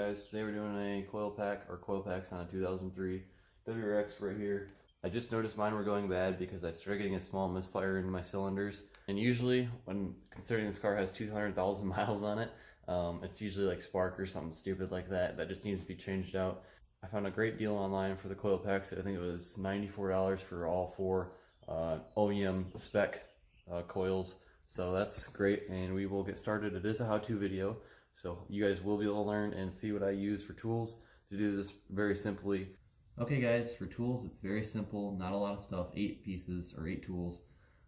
guys? Today we're doing a coil pack or coil packs on a 2003 WRX right here. I just noticed mine were going bad because I started getting a small misfire in my cylinders. And usually, when considering this car has 200,000 miles on it, it's usually like spark or something stupid like that that just needs to be changed out. I found a great deal online for the coil packs. I think it was $94 for all four OEM spec coils. So that's great, and we will get started. It is a how-to video, so you guys will be able to learn and see what I use for tools to do this very simply. Okay guys, for tools it's very simple, not a lot of stuff, 8 pieces or 8 tools.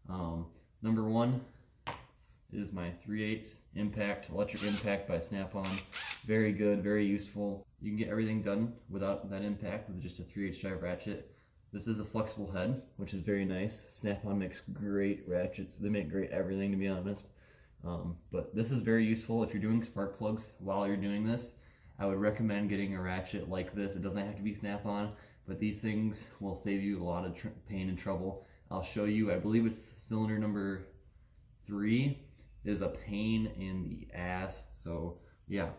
Number one is my 3/8 impact, electric impact by Snap-on. Very good, very useful. You can get everything done without that impact with just a 3/8 drive ratchet. This is a flexible head, which is very nice. Snap-on makes great ratchets. They make great everything, to be honest. But this is very useful if you're doing spark plugs while you're doing this. I would recommend getting a ratchet like this. It doesn't have to be Snap-on, but these things will save you a lot of pain and trouble. I'll show you, I believe it's cylinder number 3 is a pain in the ass. So yeah.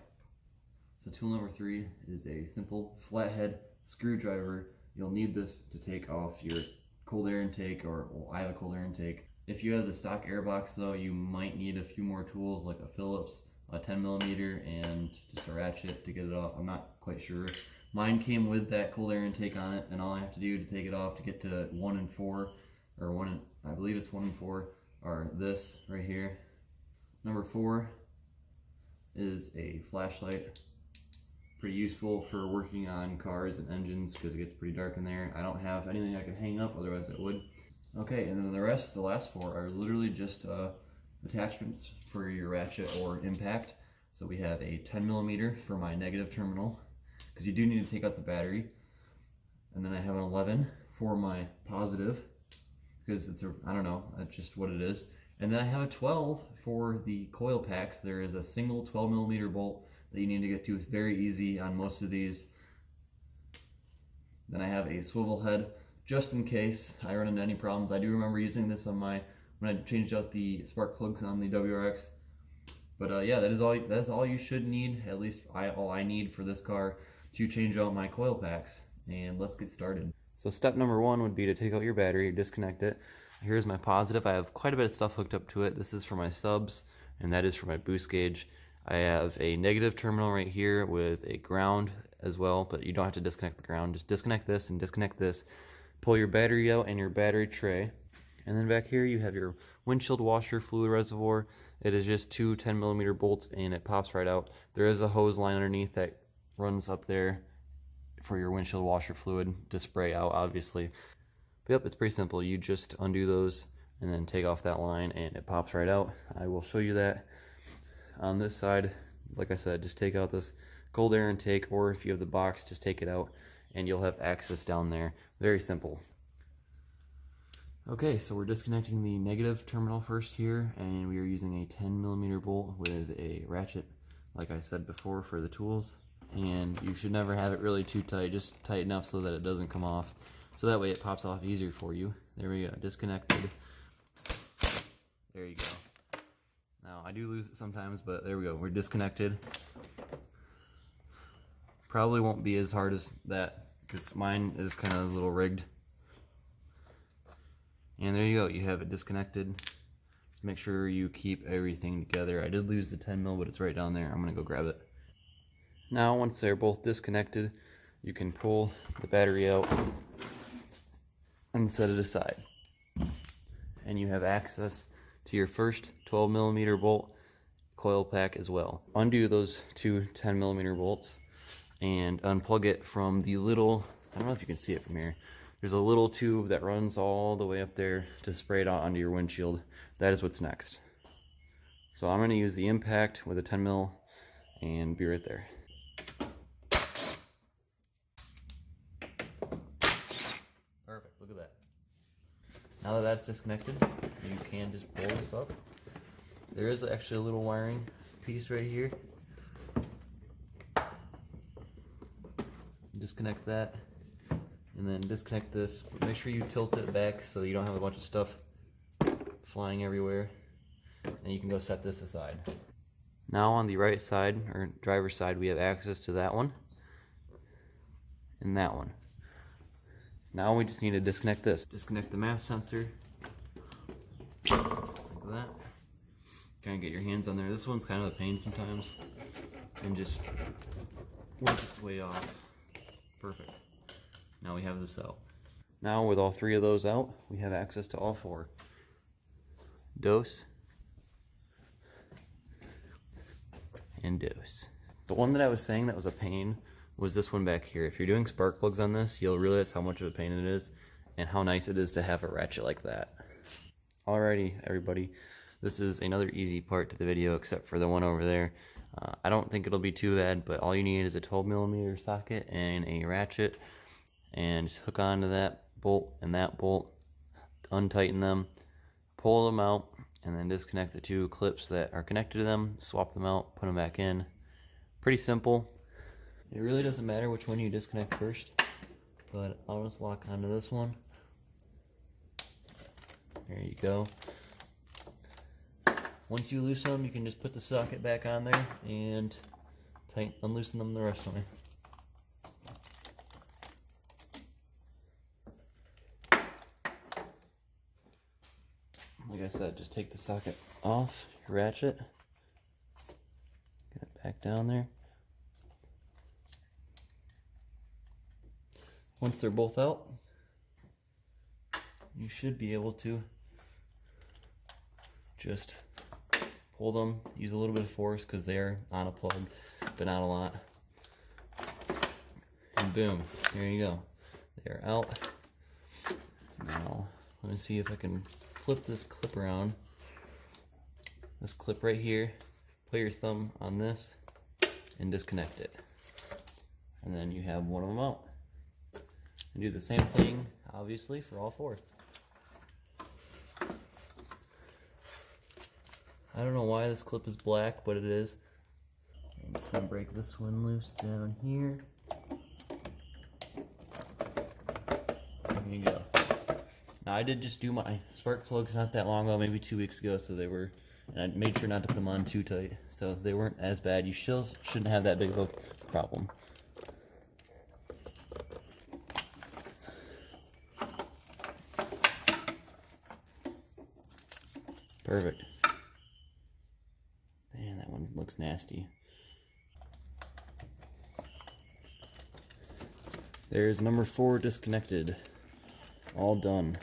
So tool number 3 is a simple flathead screwdriver. You'll need this to take off your cold air intake, or well, I have a cold air intake. If you have the stock air box though, you might need a few more tools like a Phillips, a 10mm, and just a ratchet to get it off. I'm not quite sure. Mine came with that cold air intake on it, and all I have to do to take it off to get to 1 and 4, or I believe it's 1 and 4, are this right here. Number 4 is a flashlight. Pretty useful for working on cars and engines because it gets pretty dark in there. I don't have anything I can hang up, otherwise I would. Okay, and then the last 4 are literally just attachments for your ratchet or impact. So we have a 10mm for my negative terminal, because you do need to take out the battery. And then I have an 11 for my positive, because it's I don't know, that's just what it is. And then I have a 12 for the coil packs. There is a single 12mm bolt that you need to get to. It's very easy on most of these. Then I have a swivel head just in case I run into any problems. I do remember using this on when I changed out the spark plugs on the WRX. But yeah, that is all you should need, at least all I need for this car to change out my coil packs. And let's get started. So step number 1 would be to take out your battery, disconnect it. Here's my positive. I have quite a bit of stuff hooked up to it. This is for my subs, and that is for my boost gauge. I have a negative terminal right here with a ground as well, but you don't have to disconnect the ground. Just disconnect this and disconnect this. Pull your battery out and your battery tray. And then back here you have your windshield washer fluid reservoir. It is just 2 10mm bolts and it pops right out. There is a hose line underneath that runs up there for your windshield washer fluid to spray out, obviously. But yep, it's pretty simple. You just undo those and then take off that line and it pops right out. I will show you that. On this side, like I said, just take out this cold air intake, or if you have the box, just take it out and you'll have access down there. Very simple. Okay, so we're disconnecting the negative terminal first here, and we are using a 10mm bolt with a ratchet, like I said before, for the tools. And you should never have it really too tight, just tight enough so that it doesn't come off. So that way it pops off easier for you. There we go, disconnected. There you go. Now, I do lose it sometimes, but there we go. We're disconnected. Probably won't be as hard as that, because mine is kind of a little rigged. And there you go. You have it disconnected. Just make sure you keep everything together. I did lose the 10mm, but it's right down there. I'm going to go grab it. Now, once they're both disconnected, you can pull the battery out and set it aside. And you have access to your first 12mm bolt coil pack as well. Undo those 2 10mm bolts and unplug it from the little, I don't know if you can see it from here, there's a little tube that runs all the way up there to spray it out onto your windshield. That is what's next. So I'm going to use the impact with a 10mm and be right there. Perfect, look at that. Now that that's disconnected, you can just pull this up. There is actually a little wiring piece right here. Disconnect that, and then disconnect this. Make sure you tilt it back so you don't have a bunch of stuff flying everywhere. And you can go set this aside. Now on the right side, or driver's side, we have access to that one and that one. Now we just need to disconnect this. Disconnect the map sensor, like that. Kind of get your hands on there. This one's kind of a pain sometimes, and just work its way off. Perfect. Now we have this out. Now with all three of those out, we have access to all four. Dose and dose. The one that I was saying that was a pain was this one back here. If you're doing spark plugs on this, you'll realize how much of a pain it is and how nice it is to have a ratchet like that. Alrighty, everybody. This is another easy part to the video except for the one over there. I don't think it'll be too bad, but all you need is a 12mm socket and a ratchet, and just hook onto that bolt and that bolt, untighten them, pull them out, and then disconnect the two clips that are connected to them, swap them out, put them back in. Pretty simple. It really doesn't matter which one you disconnect first, but I'll just lock onto this one. There you go. Once you loosen them, you can just put the socket back on there and unloosen them the rest of the way. Like I said, just take the socket off your ratchet, get it back down there. Once they're both out, you should be able to just pull them, use a little bit of force because they're on a plug, but not a lot. And boom, there you go. They're out. Now, let me see if I can flip this clip around. This clip right here, put your thumb on this and disconnect it. And then you have one of them out. And do the same thing, obviously, for all four. I don't know why this clip is black, but it is. I'm just gonna break this one loose down here. There you go. Now I did just do my spark plugs not that long ago, maybe 2 weeks ago, so they were, and I made sure not to put them on too tight, so they weren't as bad. You still shouldn't have that big of a problem. Perfect. Man, that one looks nasty. There's number 4 disconnected. All done.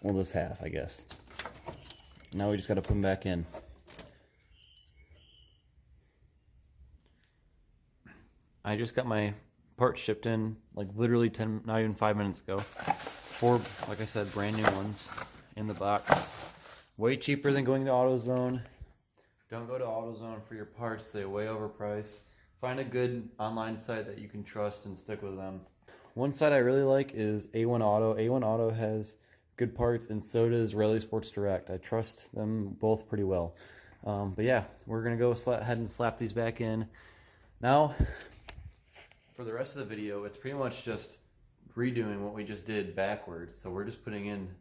Well, just half, I guess. Now we just gotta put them back in. I just got my parts shipped in, like literally 10, not even 5 minutes ago. 4, like I said, brand new ones in the box. Way cheaper than going to AutoZone. Don't go to AutoZone for your parts, they're way overpriced. Find a good online site that you can trust and stick with them. One site I really like is A1 Auto. A1 Auto has good parts, and so does Rally Sports Direct. I trust them both pretty well. But yeah, we're gonna go ahead and slap these back in. Now, for the rest of the video, it's pretty much just redoing what we just did backwards. So we're just putting in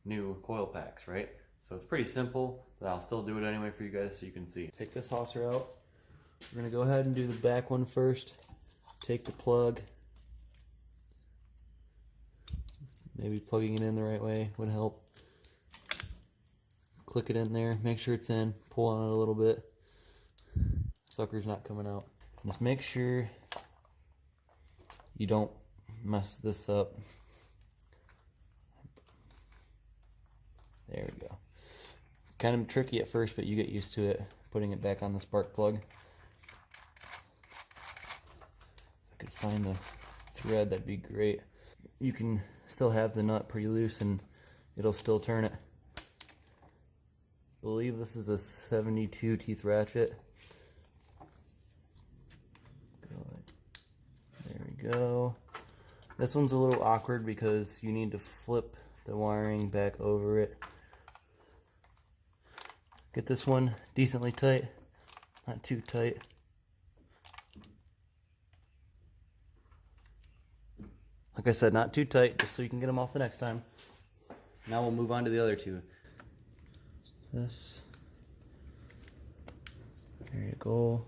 new coil packs, right? So it's pretty simple, but I'll still do it anyway for you guys so you can see. Take this hosser out. We're gonna go ahead and do the back one first. Take the plug. Maybe plugging it in the right way would help. Click it in there, make sure it's in, pull on it a little bit. Sucker's not coming out. Just make sure you don't mess this up. There we go. It's kind of tricky at first, but you get used to it, putting it back on the spark plug. If I could find the thread, that'd be great. You can still have the nut pretty loose and it'll still turn it. I believe this is a 72 teeth ratchet. There we go. This one's a little awkward because you need to flip the wiring back over it. Get this one decently tight, not too tight. Like I said, not too tight, just so you can get them off the next time. Now we'll move on to the other two. This. There you go.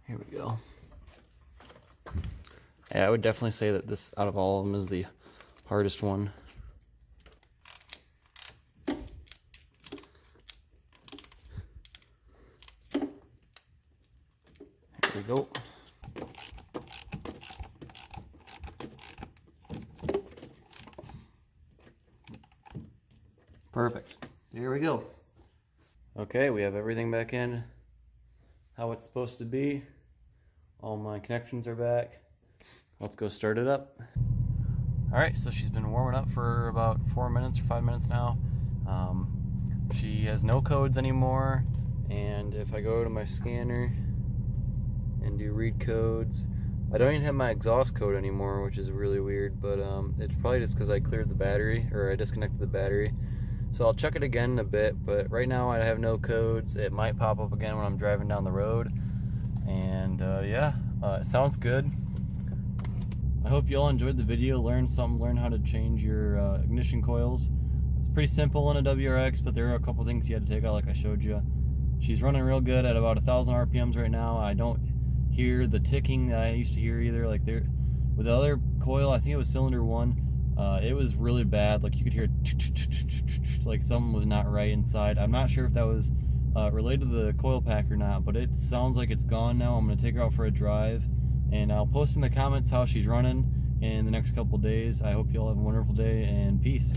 Here we go. Yeah, I would definitely say that this, out of all of them, is the hardest one. Here we go. Perfect. Here we go. Okay, we have everything back in how it's supposed to be. All my connections are back. Let's go start it up. Alright, so she's been warming up for about 4 minutes or 5 minutes now. She has no codes anymore, and if I go to my scanner and do read codes, I don't even have my exhaust code anymore, which is really weird, but it's probably just because I cleared the battery, or I disconnected the battery. So I'll check it again in a bit, but right now I have no codes. It might pop up again when I'm driving down the road. And yeah, it sounds good. I hope you all enjoyed the video, learn how to change your ignition coils. It's pretty simple in a WRX, but there are a couple things you had to take out like I showed you. She's running real good at about 1,000 RPMs right now. I don't hear the ticking that I used to hear either. Like with the other coil, I think it was cylinder 1, it was really bad. Like you could hear like something was not right inside. I'm not sure if that was related to the coil pack or not, but it sounds like it's gone now. I'm going to take her out for a drive, and I'll post in the comments how she's running in the next couple days. I hope you all have a wonderful day, and peace.